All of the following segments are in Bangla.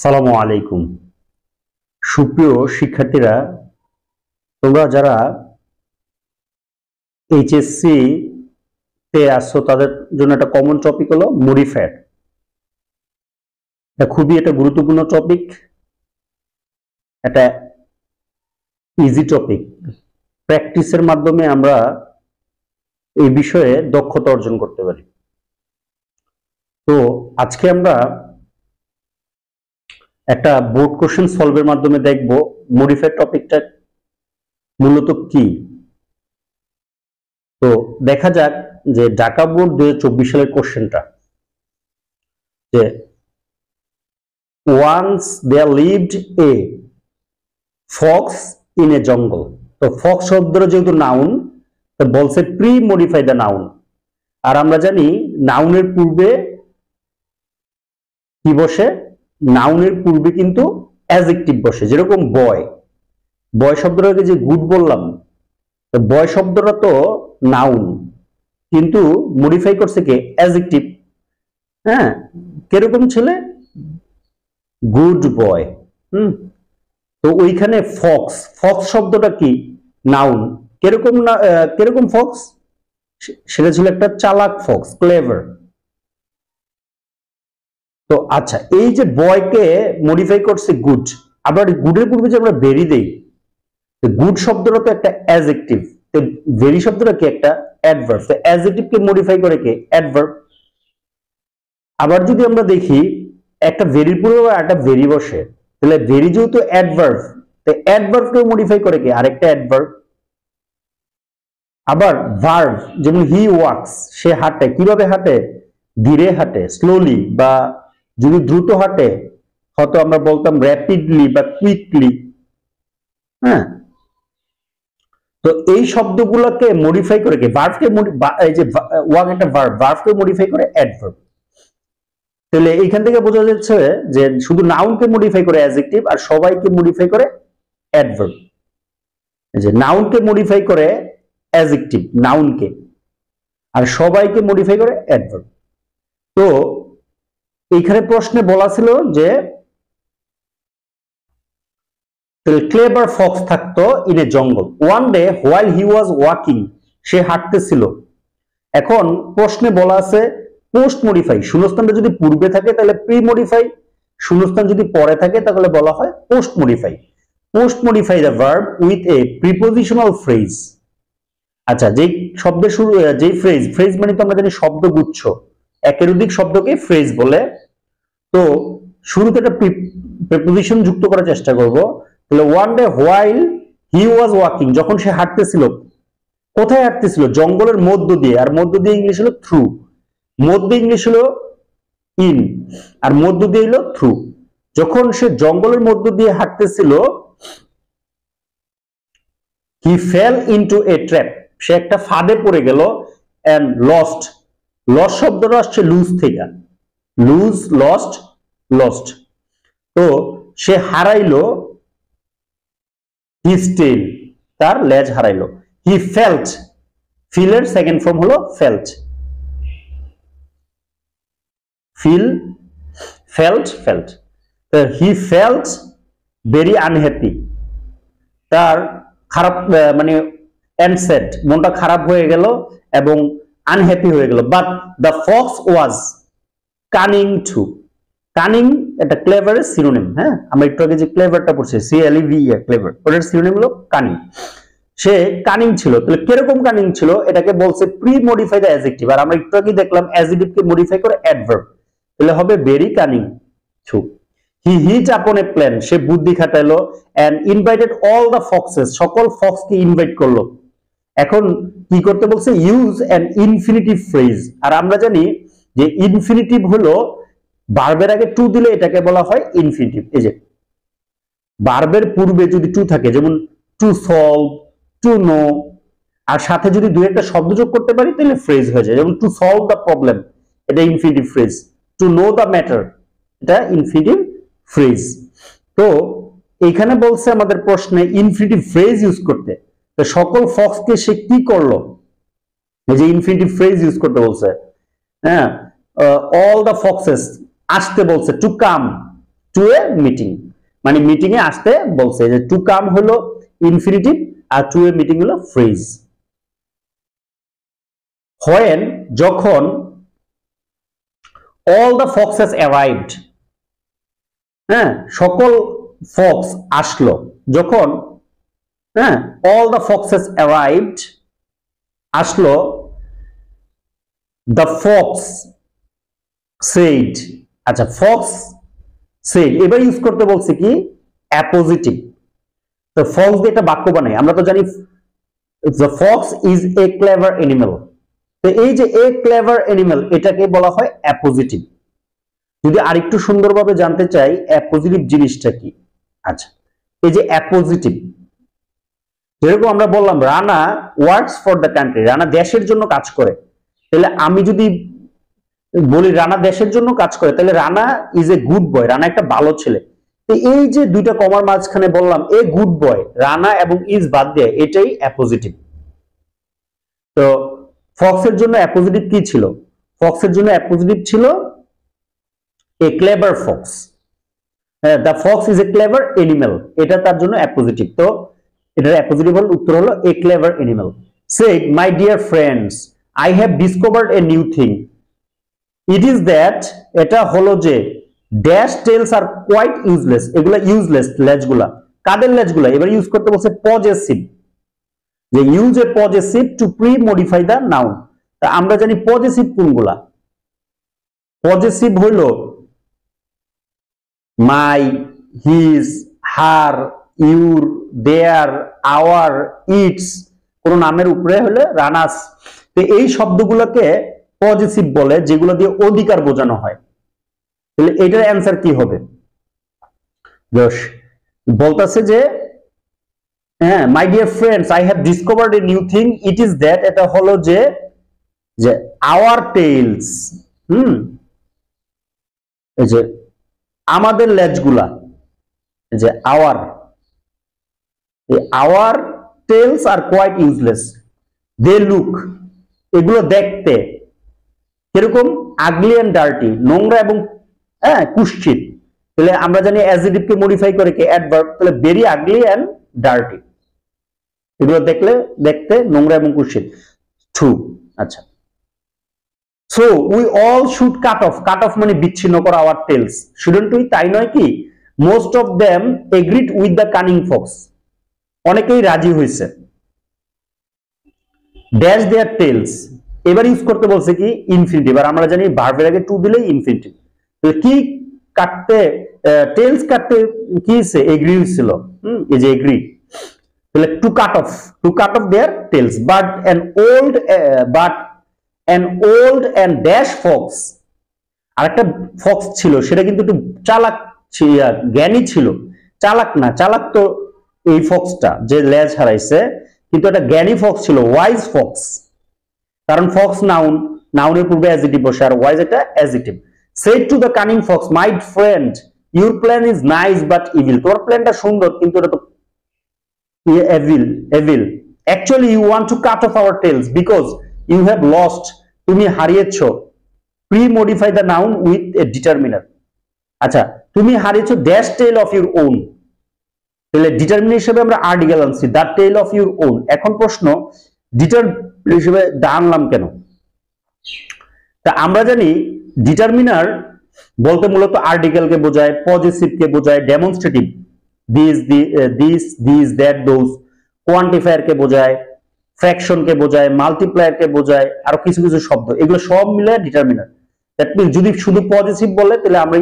সালামু আলাইকুম। সুপ্রিয় শিক্ষার্থীরা, তোমরা যারা এইচএসসি তে আসছো তাদের জন্য একটা কমন টপিক হলো মডিফায়ার। এটা খুবই একটা গুরুত্বপূর্ণ টপিক, একটা ইজি টপিক। প্র্যাকটিসের মাধ্যমে আমরা এই বিষয়ে দক্ষতা অর্জন করতে পারি। তো আজকে আমরা একটা বোর্ড কোশ্চেন সলভের মাধ্যমে দেখব মডিফায়ার টপিকটা মূলত কি। তো দেখা যাক যে ঢাকা বোর্ড 2024 সালের কোশ্চেনটা, যে once there lived a fox in a jungle. তো ফক্স শব্দটা যেহেতু নাউন, তো বলছে প্রি মডিফাই দ্য নাউন। আর আমরা জানি নাউনের পূর্বে কি বসে, নাউনের পূর্বে কিন্তু অ্যাডজেক্টিভ বসে। যেরকম বয়, বয় শব্দটাকে যে গুড বললাম, তো বয় শব্দটা তো নাউন, কিন্তু মডিফাই করছে কে? অ্যাডজেক্টিভ। হ্যাঁ, কিরকম ছেলে? Good boy. তো ওইখানে ফক্স, ফক্স শব্দটা কি? নাউন। কিরকম না, কিরকম ফক্স? সেটা ছিল একটা চালাক ফক্স, ক্লেভার। তো আচ্ছা, এই যে বয়কে মডিফাই করছে গুড, আবার গুডের পূর্বে যে আমরা ভেরি দেই, গুড শব্দটা তো একটা অ্যাডজেক্টিভ, তো ভেরি শব্দটা কি? একটা অ্যাডভার্ব। তো অ্যাডজেক্টিভকে মডিফাই করে কে? অ্যাডভার্ব। আবার যদি আমরা দেখি একটা ভেরির পূর্বে একটা ভেরি বসে, তাহলে ভেরি যেহেতু অ্যাডভার্ব, তো অ্যাডভার্বকে মডিফাই করে কে? আরেকটা অ্যাডভার্ব। আবার ভার্ব, যেমন হি ওয়াকস, সে হাঁটে। কিভাবে হাঁটে? ধীরে হাঁটে, স্লোলি, বা যদি দ্রুত হাঁটে হয়তো আমরা বলতাম র্যাপিডলি বা কুইকলি। হ্যাঁ, তো এই শব্দগুলোকে মডিফাই করে কে? ভার্বকে, এই যে ওয়াক একটা ভার্ব, ভার্বকে মডিফাই করে অ্যাডভার্ব। তাহলে এইখান থেকে বোঝা যাচ্ছে যে শুধু নাউনকে মডিফাই করে অ্যাডজেক্টিভ, আর সবাইকে মডিফাই করে অ্যাডভার্ব। যে নাউনকে মডিফাই করে অ্যাডজেক্টিভ, নাউনকে, আর সবাইকে মডিফাই করে অ্যাডভার্ব। তো এইখানে প্রশ্নে বলা ছিল যে ক্লেভার ফক্স থাকতো in a jungle. One day while he was walking, সে হাঁটতেছিল। এখন প্রশ্নে বলা আছে পোস্ট মডিফাই, শূন্যস্থানটা যদি পূর্বে থাকে তাহলে প্রি মডিফাই, শূন্যস্থান যদি পরে থাকে তাহলে বলা হয় post modify. Post modify the verb with a prepositional phrase. আচ্ছা, যেই শব্দের শুরু, যেই ফ্রেজ, ফ্রেজ মানে তো আমরা জানি শব্দগুচ্ছ, একের অধিক শব্দকে ফ্রেজ বলে। তো শুরুতে একটা প্রিপোজিশন যুক্ত করার চেষ্টা করব। তাহলে one day while he was walking, যখন সে হাঁটতেছিল। কোথায় হাঁটতেছিল? জঙ্গলের মধ্য দিয়ে, আর মধ্য দিয়ে ইংলিশ হলো থ্রু, মধ্য ইংলিশ হলো ইন, আর মধ্য দিয়ে হলো থ্রু। যখন সে জঙ্গলের মধ্য দিয়ে হাঁটতেছিল, হি ফেল ইনটু এ ট্র্যাপ, সে একটা ফাঁদে পড়ে গেল। এন্ড লস্ট, লস্ট শব্দটা আসছে লুজ থেকে, লুজ, লস্ট, লস্ট। তো সে হারাইলো হিজ টেইল, তার লেজ হারাইলো। হি ফেল্ট, ফিলের সেকেন্ড ফর্ম হলো felt, feel, felt, felt. He felt very unhappy, তার খারাপ মানে অ্যানসেট, মনটা খারাপ হয়ে গেল এবং আনহ্যাপি হয়ে গেল। But the fox was cunning too, cunning এটা ক্লেভারের সিনোনিম। হ্যাঁ, আমরা একটু আগে যে ক্লেভারটা পড়ছি, CLEVER, ক্লেভার, ওটার সিনোনিম হলো কানিং। সে কানিং ছিল। তাহলে কিরকম কানিং ছিল? এটাকে বলছে প্রি মডিফাই দ্য অ্যাডজেক্টিভ, আর আমরা একটু আগে দেখলাম অ্যাডজেক্টিভকে মডিফাই করে অ্যাডভার্ব। তাহলে হবে very cunning too. He hit upon a plan, সে বুদ্ধি খাটাইলো। And invited all the foxes, সকল ফক্সকে ইনভাইট করলো। এখন কি করতে বলছে? Use an infinitive phrase. আর আমরা জানি যে ইনফিনিটিভ হলো ভার্বের আগে টু দিলে এটাকে বলা হয় ইনফিনিটিভ। এই যে ভার্বের পূর্বে যদি টু থাকে, যেমন টু সলভ, টু নো, আর সাথে যদি দুই একটা শব্দ যোগ করতে পারি তাহলে ফ্রেজ হয়ে যায়। যেমন টু সলভ দ্য প্রবলেম, এটা infinitive phrase. To know the matter, এটা ইনফিনিটিভ ফ্রেজ। তো এখানে বলছে আমাদের প্রশ্নে ইনফিনিটিভ ফ্রেজ ইউজ করতে। তো সকল ফক্সকে সে কি করলো? এই যে ইনফিনিটিভ ফ্রেজ ইউজ করতে বলছে। হ্যাঁ, অল দ্য ফক্সেস আসতে বলছে, to come, to a meeting, মানে মিটিং এ আসতে বলছে। যে টু কাম হলো ইনফিনিটিভ আর টু এ মিটিং হলো ফ্রেজ। when, যখন all the foxes arrived, হ্যাঁ সকল ফক্স আসলো, যখন হ্যাঁ all the foxes arrived আসলো, the fox said, আচ্ছা fox said এবার ইউজ করতে বলছে কি অ্যাপোজিটিভ। তো ফক্স দিয়ে একটা বাক্য বানাই, আমরা তো জানি the fox is a clever animal। তো এই যে a clever animal এটাকে বলা হয় অ্যাপোজিটিভ। যদি আরেকটু সুন্দরভাবে জানতে চাই অ্যাপোজিটিভ জিনিসটা কি, আচ্ছা এই যে অ্যাপোজিটিভ, যেরকম আমরা বললাম Rana works for the country, Rana দেশের জন্য কাজ করে, তাহলে আমি যদি বলি রানা দেশের জন্য কাজ করে, তাহলে Rana is a good boy, Rana একটা ভালো ছেলে। তো এই যে দুইটা কমার মাঝখানে বললাম এ গুড বয়, রানা এবং ইজ বাদ দিয়ে, এটাই অ্যাপোজিটিভ। তো ফক্সের জন্য অ্যাপোজিটিভ কি ছিল? ফক্সের জন্য অ্যাপোজিটিভ ছিল এ clever Fox. The Fox is a clever animal, এটা তার জন্য অ্যাপোজিটিভ। তো এটার অ্যাপোজিটিভ হল উত্তর হলো a clever animal. Said my dear friends I have discovered a new thing, it is that, এটা হলো যে dash tails are quite useless, এগুলা ইউজলেস লেজগুলা। কাদের লেজগুলা? এবার ইউজ করতে বলছে পজেসিভ, যে use a possessive to pre modify the noun. তা আমরা জানি পজেসিভ কোনগুলা? পজেসিভ হইল my, his, her, your, their, our, its, কোন নামের উপরে হলে রানাস। তো এই শব্দগুলোকে পজেসিভ বলে, যেগুলো দিয়ে অধিকার বোঝানো হয়। তাহলে এটার অ্যান্সার কি হবে? বলতেছে যে হ্যাঁ মাই dear friends I have discovered a new thing, it is that, এটা হলো যে আওয়ার টেলস, এই যে আমাদের লেজগুলা, যে our tails are quite useless, they look, এগুলো দেখতে কিরকম? আগলি এন্ড ডার্টি, নোংরা এবং কুৎসিত। তাহলে আমরা জানি অ্যাডজেক্টিভ কে মডিফাই করে কি অ্যাডভার্ব, তাহলে ভেরি আগলি এন্ড ডার্টি, এগুলো দেখতে নোংরা এবং কুৎসিত। ট্রু। আচ্ছা, so we all should cut off মানে বিচ্ছিন্ন করা আওয়ার টেলস, শুডন্ট উই, তাই নয় কি? Most of them agreed with the cunning fox, অনেকেই রাজি হয়েছে। ড্যাশ দেয়ার টেলস, এবার ইউজ করতে বলছে কি ইনফিনিটিভ, আর আমরা জানি ভার্বের আগে টু দিলেই ইনফিনিটিভ। কি কাটতে, টেলস কাটতে কি হয়েছে? এগ্রি হয়েছিল, এই যে এগ্রি। তাহলে to cut off their tails, but an old and dash fox, আর একটা ফক্স ছিল, সেটা কিন্তু একটু চালাক, জ্ঞানী ছিল, চালাক না, চালাক তো এই ফক্সটা যে লেজ হারাইছে, কিন্তু একটা জ্ঞানী ফক্স ছিল, ওয়াইজ ফক্স। কারণ ফক্স নাউন, নাউনের পূর্বে অ্যাডজেক্টিভ বসে, আর ওয়াইজ একটা adjective. Said to the cunning fox my friend your plan is nice but evil, তোমার প্ল্যানটা সুন্দর কিন্তু এটা তো evil. Actually you want to cut off our tails because you have lost, তুমি হারিয়েছো pre modify the noun with a determiner. আচ্ছা, তুমি হারিয়েছো dash tail of your own, তাহলে ডিটারমিনার হিসেবে আমরা আর্টিকেল আনছি the tail of your own. এখন প্রশ্ন, ডিটারমিনার হিসেবে দা আনলাম কেন? তা আমরা জানি ডিটারমিনার বলতে মূলত আর্টিকেলকে বোঝায়, পজেসিভকে বোঝায়, ডেমনস্ট্রেটিভ দিস দ্যাট দোজ, কোয়ান্টিফায়ারকে বোঝায়, ফ্র্যাকশনকে বোঝায়, মাল্টিপ্লায়ারকে বোঝায়, আরো কিছু কিছু শব্দ, এগুলো সব মিলে ডিটারমিনার। দ্যাট মিন্স যদি শুধু পজিটিভ বলে তাহলে আমরা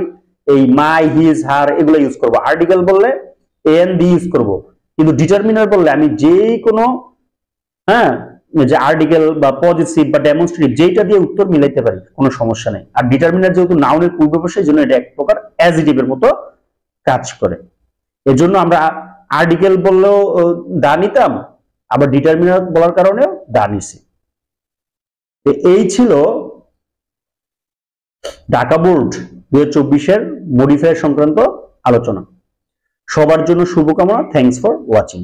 এই মাই, হিজ, হার এগুলো ইউজ করব, আর্টিকেল বললে এন দি ইউজ করব, কিন্তু ডিটারমিনার বললে আমি যে কোনো যে আর্টিকেল বা পজিটিভ বা ডেমনস্ট্রেটিভ যেটা দিয়ে উত্তর মিলাইতে পারি, কোনো সমস্যা নেই। আর ডিটারমিনার যেহেতু নাউনের পূর্বে বসে, এই জন্য এটা এক প্রকার অ্যাডজেক্টিভের মতো কাজ করে। এর জন্য আমরা আর্টিকেল বললেও দা নিতাম, আবার ডিটারমিনার বলার কারণেও দা নিছি। এই ছিল ঢাকা বোর্ড 2024-এর মডিফায়ার সংক্রান্ত আলোচনা। সবার জন্য শুভকামনা। Thanks for watching.